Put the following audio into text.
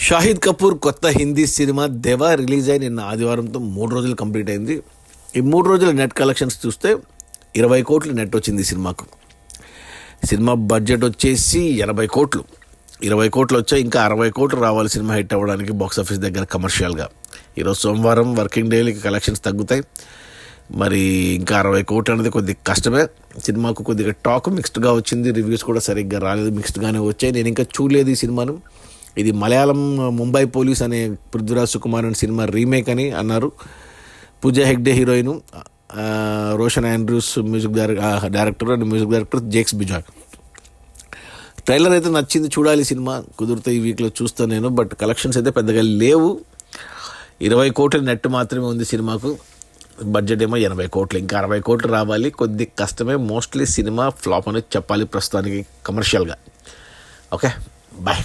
షాహిద్ కపూర్ కొత్త హిందీ సినిమా దేవా రిలీజ్ అయి నిన్న ఆదివారంతో 3 రోజులు కంప్లీట్ అయింది. ఈ 3 రోజుల నెట్ కలెక్షన్స్ చూస్తే 20 కోట్లు నెట్ వచ్చింది ఈ సినిమాకు. సినిమా బడ్జెట్ వచ్చేసి 80 కోట్లు. 20 కోట్లు వచ్చాయి, ఇంకా 60 కోట్లు రావాలి సినిమా హిట్ అవ్వడానికి బాక్సాఫీస్ దగ్గర కమర్షియల్గా. ఈరోజు సోమవారం వర్కింగ్ డేలకి కలెక్షన్స్ తగ్గుతాయి. మరి ఇంకా 60 కోట్లు అనేది కొద్దిగా కష్టమే. సినిమాకు కొద్దిగా టాక్ మిక్స్డ్గా వచ్చింది, రివ్యూస్ కూడా సరిగ్గా రాలేదు, మిక్స్డ్గానే వచ్చాయి. నేను ఇంకా చూడలేదు ఈ సినిమాను. ఇది మలయాళం ముంబై పోలీస్ అనే పృథ్వీరాజ్ సుకుమారన్ సినిమా రీమేక్ అని అన్నారు. Pooja Hegde heroine, Roshan Andrews music director and music director Jakes Bejoy. Trailer అయితే నచ్చింది, చూడాలి సినిమా. కుదిరితే ఈ వీక్లో చూస్తాను నేను. బట్ కలెక్షన్స్ అయితే పెద్దగా లేవు. 20 కోట్ల నెట్ మాత్రమే ఉంది సినిమాకు. బడ్జెట్ ఏమో 80 కోట్లు, ఇంకా 60 కోట్లు రావాలి. కొద్ది కష్టమే. మోస్ట్లీ సినిమా ఫ్లాప్ అనేది చెప్పాలి ప్రస్తుతానికి కమర్షియల్గా. Okay, bye.